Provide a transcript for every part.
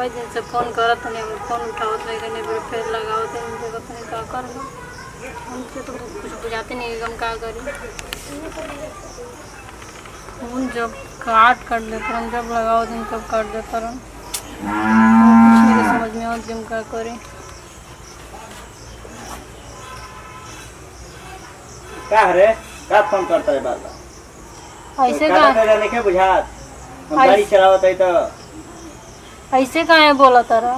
कई दिन से फोन करत नहीं, हम फोन उठावत नहीं, कहीं फिर लगावत नहीं, देखत नहीं का कर हमसे तो कुछ बुझाते नहीं हम का करी। फोन जब काट कर देते हम, जब लगाओ दिन तब काट देता रहा, कुछ नहीं समझ में आवत हम का करें। का रे का फोन करता है बार बार ऐसे का नहीं के बुझात हम गाड़ी चलावत है तो ऐसे का है बोला तारा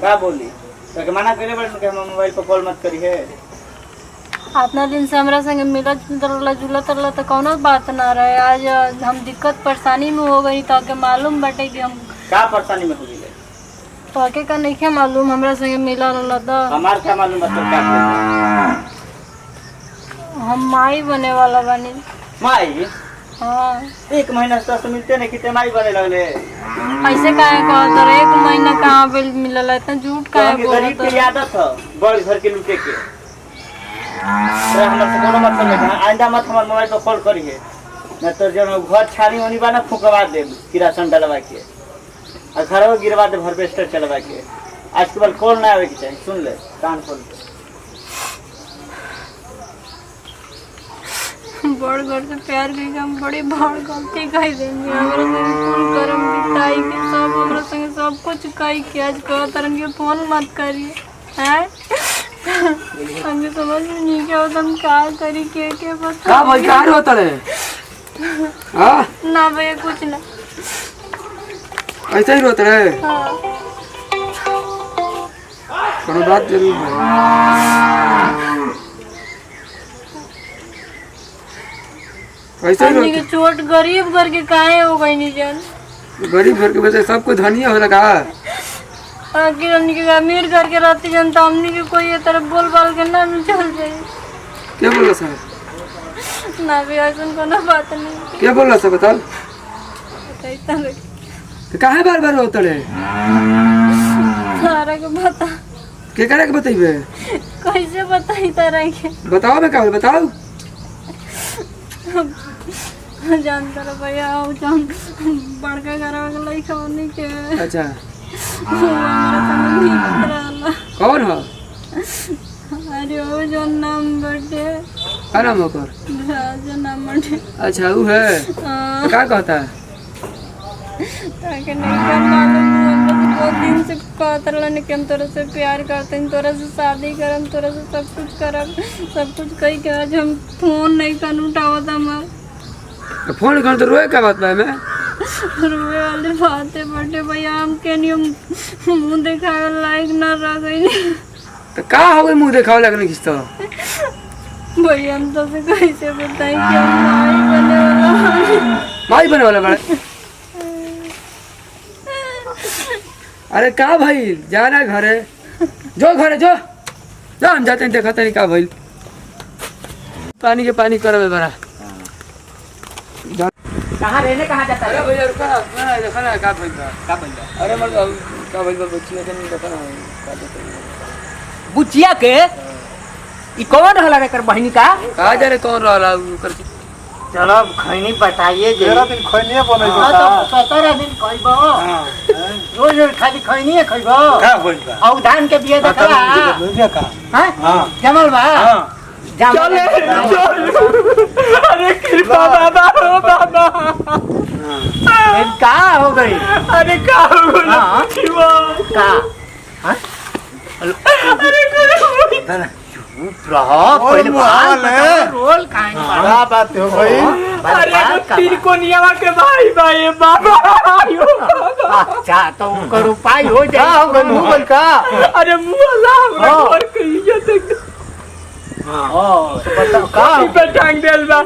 का बोली तो के मना करे बड़ के हम मोबाइल पर कॉल मत करी है। इतना दिन से हमरा संगे मिलत जुलत रहला तो कौनो बात ना रहे, आज हम दिक्कत परेशानी में हो गई तो के मालूम बाटे कि हम का परेशानी में हो गई तो के का नहीं मालूम हमरा संगे मिला रहला तो हमार क्या मालूम बा तो क्या हम माई बने वाला बानी। माई हाँ 1 महीना से मिलते नहीं कितने माई बने लगले ऐसे काहे कहत रहे 1 महीना कहाँ पे मिलल इतना झूठ काहे बोलत गरीब की आदत है बड़ घर के लूटे के हमरा से कोनो मतलब नहीं आइंदा मत हमार मोबाइल पर कॉल करी है न तो जब घर छानी होनी बा ना फुकवा दे किरासन डलवा के और घर गिरवा दे हार्वेस्टर चलवा के आज के बाद कॉल ना आवे के चाहिए सुन ले कान खोल के बड़ घर से प्यार करके हम बड़ी बड़ गलती कही देंगे हमरा संगे फोन करम बिताई के सब हमरा संगे सब कुछ कही के आज कहत रन के फोन मत करिए हैं हमके समझ में नहीं क्या होता हम क्या करी के बता का भाई का होता रे हां ना भैया कुछ ना ऐसा ही रोता रे हाँ कोनो बात जरूर है ऐसा ही हमनी के चोट गरीब घर के काहे हो गई नहीं जान गरीब घर के वजह सब कुछ धनिया होला का आखिर हमनी के अमीर घर के रहती जन तो हमनी के कोई ये तरफ बोल बाल के ना चल जाए क्या बोला सर ना भी ऐसा कोनो बात नहीं क्या बोला सर बताओ कैसा लगे तो काहे बार बार होता रे तारा के बता के करे के बताइबे कैसे बताई तारा के बताओ बे का बताओ जानता रहा भैया जान बड़का घर वाला लड़का होने के अच्छा हमारा समझ नहीं रहला कौन हो अरे वो जो नाम बटे का नाम ओकर जो नाम बटे अच्छा वो है हाँ क्या कहता है ताकि नहीं कर मालूम हम लोग बहुत दिन से कहते रहने कि हम तोरा से प्यार करते हैं, तोरा से शादी करम, तोरा से सब कुछ करम, सब कुछ कही के आज हम फोन नहीं कर उठावत हमार फोन कर तो रोए का बात बा मैं रोए वाली बातें बटे भैया हम के नहीं मुँह दिखावे लायक न रह गई तो का हो गई मुंह दिखावे लगने किस तो भैया हम तो से कैसे बताएं कि हम माई बने वाला बड़ा अरे का भाई जाना घरे जो घरे जो हम जाते हैं देखते नहीं का भाई पानी के पानी करबे बड़ा कहां रहने कहां जाता अरे भैया रुका ना देखा ना का भाई अरे मर का भाई बच्चिया के नहीं देखा ना बुचिया के ई कौन रहला रे कर बहिनी का कहा जा रे कौन रहला कर चलो खैनी बताइए जे तेरा दिन खैनिया बनैबो हां तो 17 दिन खइबो हां रोज खाली खैनिए खइबो का होइल बा औ धान के बिया देखला दुनिया का हां हां जमल बा हां चले अरे कृपा बाबा हो बाबा का हो गई अरे का हो गई हां का हां अरे रहो पहले रोल खाएंगे क्या बात हो गई अरे तीन कोनियावा के भाई भाई बाबा अच्छा तो कर उपाय हो जाए हो गई मुगल का अरे मुला और के इज्जत हां तो बताओ का पे टांग देल बा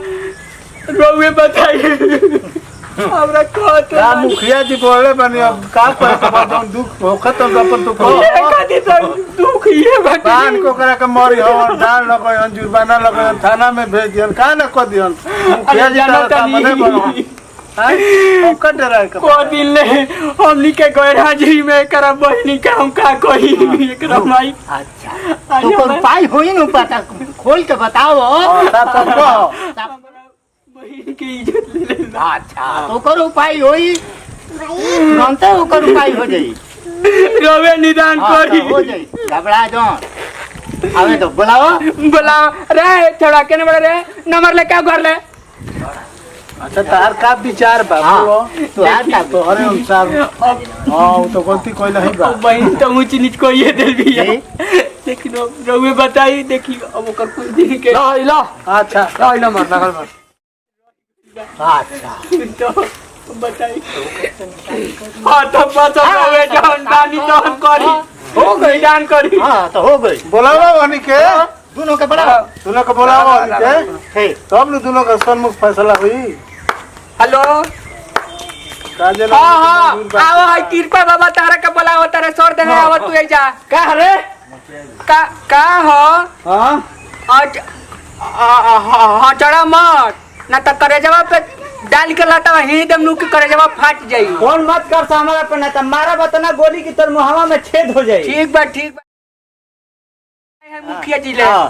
रोवे बताइए हमरा कहत का मुखिया जी बोले बनी अब का कहे के बाद दुख होखत तो अपन तो को ये खाती तो दुख ये कान को करा के मरी हो डाल न कोई जुर्माना लगे थाना में भेज दियन का न को दियन मुखिया जी का मने बनो हां ओकर डरा के को दिन ले हमनी के गैर हाजिरी में करा बहिनी का हम का कही एकरा माई अच्छा तो कर उपाय होई न पता खोल के बताओ सब को बहिनी के इज्जत ले ले अच्छा तो कर उपाय होई तुरंत ओकर उपाय हो जाई रोवे निदान हाँ, करी तो हो जाई घबरा जाओ आवे तो बुलाओ बुलाओ रे थोड़ा केने बड़ा रे नंबर ले क्या कर ले अच्छा तार का विचार बा बोलो तो हाथ का तो अरे हम साहब हां वो तो गलती कोई नहीं बा बहन तो ऊंच नीच को ये दिल भी है जी। लेकिन रोवे बताई देखी अब ओकर कुछ दिन के ला ला अच्छा ला ला मर लगल मर अच्छा तो बताई हां तो बता रोवे जान दानी तो हम करी हो गई दान करी हाँ तो हो गई बुलाओ वानी के दोनों के बुलाओ दोनों को बुलाओ वानी के ठीक तब न दोनों का सन्मुख फैसला हुई हेलो काजे हां हां आओ हाय कृपा बाबा तारा के बुलाओ तारे छोड़ देने आओ तू जा का रे का हो हां आज हाँ चढ़ा मत ना तो करे जवाब पे डाल के लाता ही दम नु के करे जवाब फाट जाई फोन मत कर हमारा पे ना तो मारा बतना गोली की तर मुहावा में छेद हो जाई ठीक बा है मुखिया जी ले हाँ।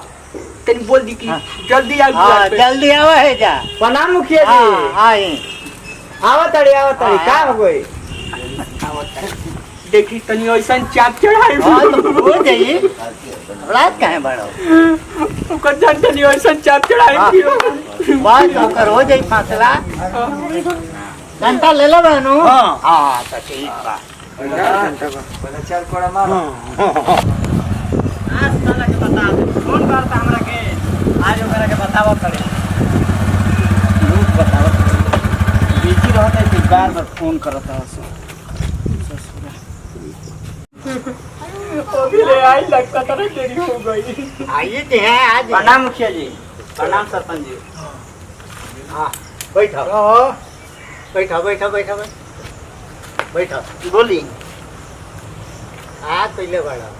तनी बोल दी कि जल्दी आ हाँ जल्दी आवा है जा प्रणाम मुखिया जी आई आवा तड़ी का हो गई देखी तनी ऐसा चाप चढ़ाई हाँ तो हो जाई रात काहे बड़ो ओकर जान तनी ऐसा चाप चढ़ाई बात होकर हो जाई फासला घंटा ले लो बहनू हाँ तो ठीक बा आज साला के बता दे फोन करता हमरा के आज ओकरा के बतावा करे लोग बतावा बिजी रहता है तो बार बार फोन करता है अभी ले आई लगता था देरी हो गई आइए थे हैं आज प्रणाम मुखिया जी प्रणाम सरपंच जी हाँ बैठो बैठो बैठो बैठो बैठो बोली हाँ पहले बड़ा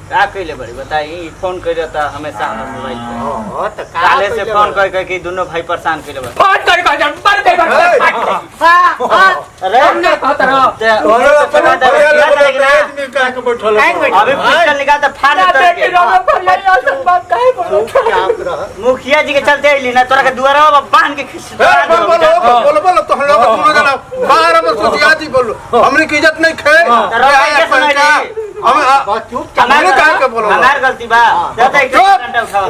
का कइले बड़ी बताई फोन कर रहता हमेशा हमर मोबाइल पे ओ तो काले से फोन कर के दोनों भाई परेशान कइले बा फोन कर का जान पर दे अरे हमने कहता रहो अभी पिस्टल निकाल तो फाड़ देखी रोवे पर ले आ सब बात काहे बोलो मुखिया जी के चलते आइली ना तोरा के दुआरा बांध के खींच बोलो तो हम लोग दोनों जना बाहर में सोचिया जी बोलो हमने की इज्जत नहीं खे हमारे कहाँ के बोलो हमार गलती बा ज्यादा एक घंटा उठावा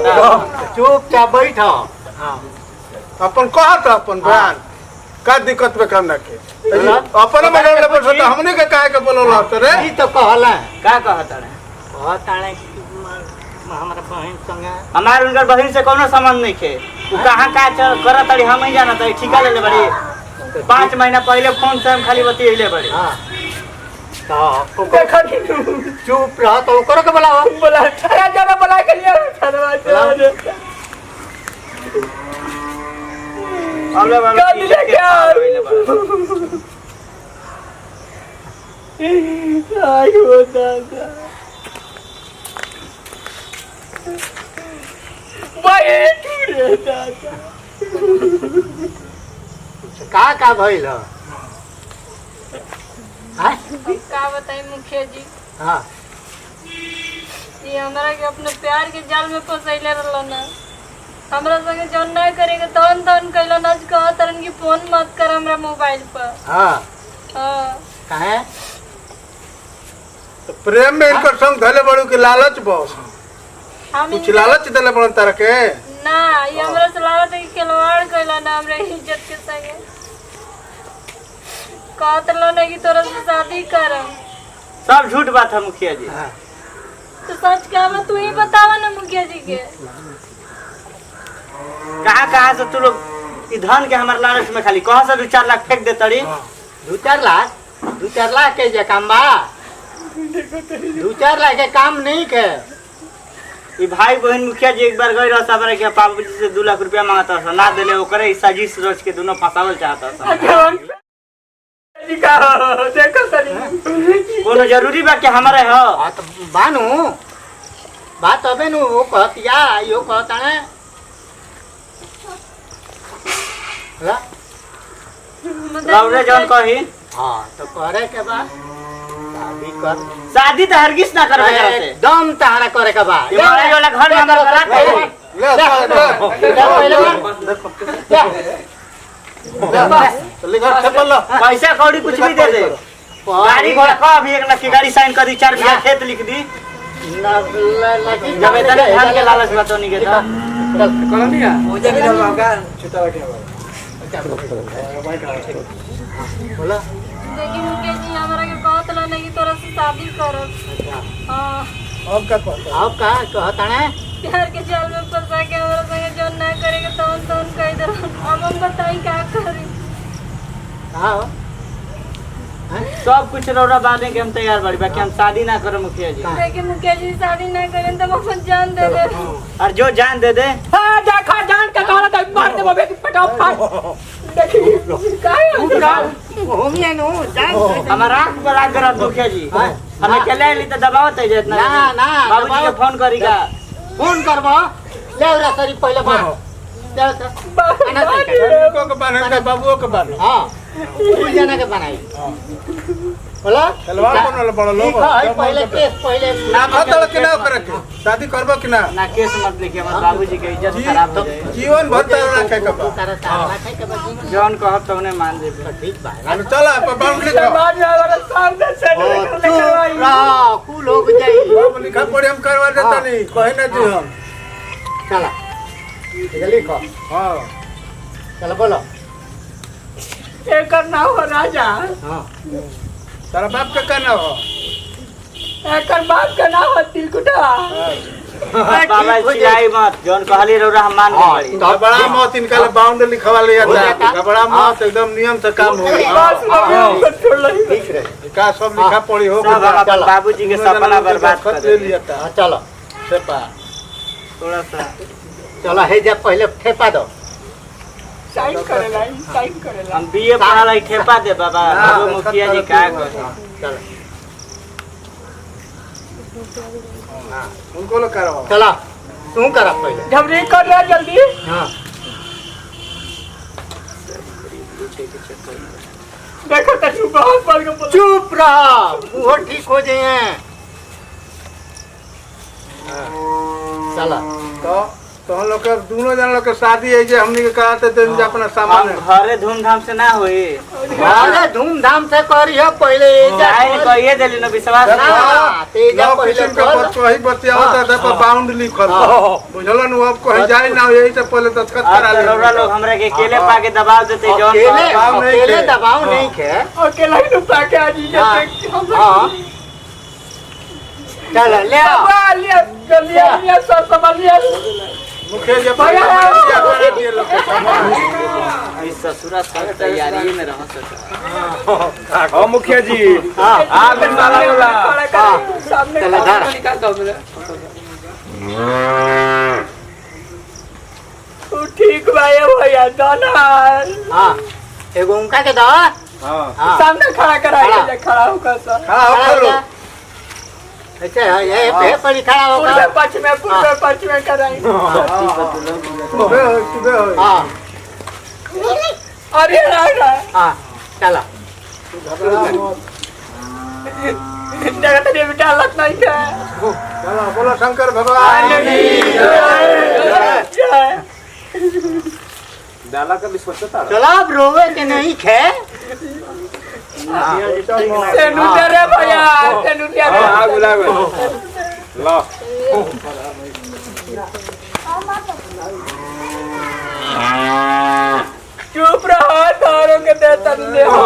चुपचाप बैठो अपन कहा था अपन बयान का दिक्कत पे करना के अपन में ले बोल तो हमने के काहे के बोलो तो रे ई तो कहला का कहता रे कहता रे हमारा बहन संग हमार उनकर बहन से कोनो संबंध नहीं खे उ कहां का करत तड़ी हम ही जानत है ठिका ले बड़ी 5 महीना पहले फोन से हम खाली बतियले बड़ी हां तो चुप रह तो ओकरो के बुलाओ बोला ठहरा जाना बुला के लिए गाड़ी लेके आई हो दादा भाई रे दादा का भइल ह का बताई मुखिया जी हां ये हमरा के अपने प्यार के जाल में फंसैले रहलो ना हमरा संगे जौन ना करेगा तौन कैलो ना कह तरन की फोन मत कर हमरा मोबाइल पर हां हां काहे तो प्रेम में इनकर संग धले बड़ू के लालच बस हम कुछ लालच देले बड़न तार के ना ये हमरा से लागत है कि खिलवाड़ कैला ना हमरे इज्जत के संगे कहत रहलो ना कि तोरा से शादी करम सब झूठ बात है मुखिया जी तो सच क्या बा तू ही बतावा ना मुखिया जी के कहाँ से तू लोग धन के हमारे लालच में खाली कहाँ से 2-4 लाख फेंक दे तड़ी 2-4 लाख के जे काम बा 2-4 लाख के काम नहीं के ई भाई बहन मुखिया जी एक बार गई रहा सबरे के बाबूजी से 2 लाख रुपया मांगता था ना देले ओकरे ई साजिश रच के दोनों फसावल चाहता था देखो तनी कोनो जरूरी बा कि हमारे हो हां तो बानू बात अबे नु वो कहतिया यो कहता है रौरे जौन कही हां तो करे के बा शादी कर शादी तो हरगिज ना करबे करे से एकदम तारा करे के बा ये मारे वाला घर में अंदर करा पैसा कौड़ी कुछ भी दे दे गाड़ी घोड़ा का अभी 1 लाख की गाड़ी साइन कर दी, 4 बीघा खेत लिख दी। जब इतना धान के लालच बात नहीं के था कॉलोनी का मुझे भी डर लगा छोटा बैठे बोला देखिए मुकेश जी हमारा के कहत रहने की तरह से शादी करब। हाँ अब का कहता अब का कहता है प्यार के जाल में फंसा के हमारा संगे जो ना करेगा तौन कह दे। अब हम बताई क्या करें। हां सब कुछ रौरा बांधने के हम तैयार बाड़ी, बाकी हम शादी ना करो मुखिया जी। देखिए मुकेश जी शादी ना करें तो हम जान दे दे। और जो जान दे दे हां देखा जान के कहला त मार दे बबे की फटाफट देखी काहे होमिए नो जान हमारा आंख बड़ा कर मुखिया जी। हमें चले ली तो दबावत है जितना ना ना बाबूजी के फोन करीगा, फोन करबो ले रे सरी पहले बात ले को के बना बाबूओ के बना हां फूल जना के बनाई बोला तलवार बनल बड़ लोग पहले केस पहले ना खतल के ना करे के शादी करबो कि ना ना केस मत लिखिए, हमारे बाबूजी के इज्जत खराब हो जाए। जीवन भर तर रखे के बा जौन कहब तो उन्हें मान दे। ठीक बा अनु चल अपन बाउंड्री का बाद में वाला सामने से निकलवाई कुल हो जाई। अब लिखा पढ़ी हम करवा देता नहीं कहीं ना दी हम चला ये लिखो हां चलो बोलो एकर नाम हो राजा। हां तारा बाप का कहना हो एकर बाप का नाम हो तिलकुटा। बाबा चिल्लाई मत, जौन कहली रौरा हम मान गए। बड़ा मत इनका बाउंड्री लिखवा लिया था बड़ा मत एकदम नियम से काम हो बस लोग छोड़ लई ठीक रहे का सब लिखा पढ़ी हो सब हम अपन बाबूजी के सपना बर्बाद कर ले लिया था चलो सेपा थोड़ा सा चलो है जब पहले ठेपा दो साइन करेला साइन करेला हम बीए पढ़ा लाई ठेपा दे बाबा। वो मुखिया जी का कहो चलो उनको लो करवा चला तू कर पहले झबरी कर रहा जल्दी। हां देखो तो चुप बहुत पड़ गया। चुप रहो वो ठीक हो जाए। चला तो हम लोग के दोनों जन लोग के शादी है जे हमनी के कहते थे अपना सामान घरे धूमधाम से ना होई, घरे धूमधाम से करियो पहले जाए कहिए देली न विश्वास ना तेजा पहले कर वही बतियावत था पर बाउंड लिखल बुझलन अब कहीं जाए ना यही से पहले दस्तखत करा ले। रौरा लोग हमरे के अकेले पाके दबाव देते जौन अकेले दबाव नहीं के अकेला ही लोग पाके आ जी हां चल ले आ लिया सब सामान लिया। मुखिया जी पर दिए लोग के सामान इस ससुरा सब तैयारी में रह सकता। ओ मुखिया जी हां आ साला वाला सामने चला घर निकाल दो मेरे। तू ठीक भाई भैया दोना। हां एगो उनका के दो हां सामने खड़ा करा खड़ा होकर सर खड़ा हो अच्छा ये पे पड़ी खड़ा होकर पूरे पच में कराई। हां अरे राजा हां चला जगत ने बेटा लत नहीं है। चलो बोलो शंकर भगवान डाला का भी सोचता चलो अब रोवे के नहीं खे तेनु तेरे भैया तेनु तेरे आग उला गए लो चुप रहो तारों के दे तन्ने हो।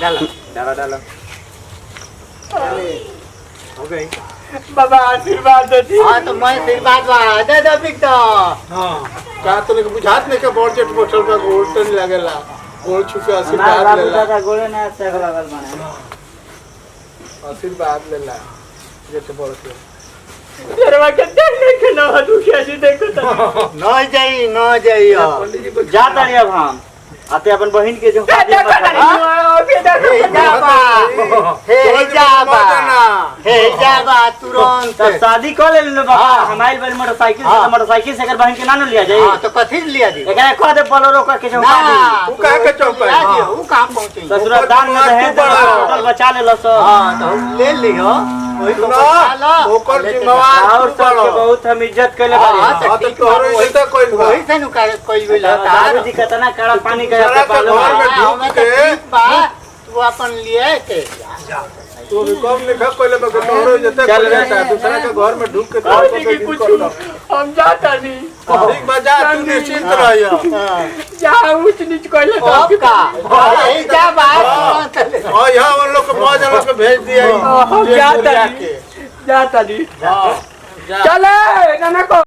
डाला डाला हो गई बाबा आशीर्वाद दे दी। हां तो मैं आशीर्वाद दे दो बिकतो। हां का तो के बुझात नहीं के बॉर्जेट बोतल का गोल तो नहीं लागेला गोल छुके आशीर्वाद लेला गोले ना से लगल बने आशीर्वाद लेला जैसे बोल के तेरे के देखने के ना तू कैसे देखो तो न जाई जाता नहीं अब हम आते अपन बहन के जो देखो हे जाबा तुरंत शादी कर ले बाबा। हमारी बड़ी मोटरसाइकिल से अगर बहन के ना लिया जाए तो कथी लिया जी एकरा कह दे बोलेरो का के चौका तू कह के चौका वो कहां पहुंचे ससुरा दान में दहेज होटल बचा ले लो सो हां तो ले लियो वही तो बचा लो ओकर जिम्मेवार और सब के बहुत बहुत हम इज्जत कैले हां बानी तो तोहरो इज्जत कोई बा वही से नु कोई भी लता दारूजी कितना कड़ा पानी दूसरा गया के घर में ढूक के तू अपन लिए के तू भी कम लिखा कोई बा तोहरो इज्जत चल कोई रे। बा दूसरा के घर में ढूक के और देखी कुछ हम जाता नहीं ठीक बजा तू निश्चिंत रहियो जहाँ ऊंच नीच कहले तो अब का यही क्या बात और यहाँ उन लोग को मौज लोग को भेज दिया हम जाता नहीं जाता नहीं हां चले नाना को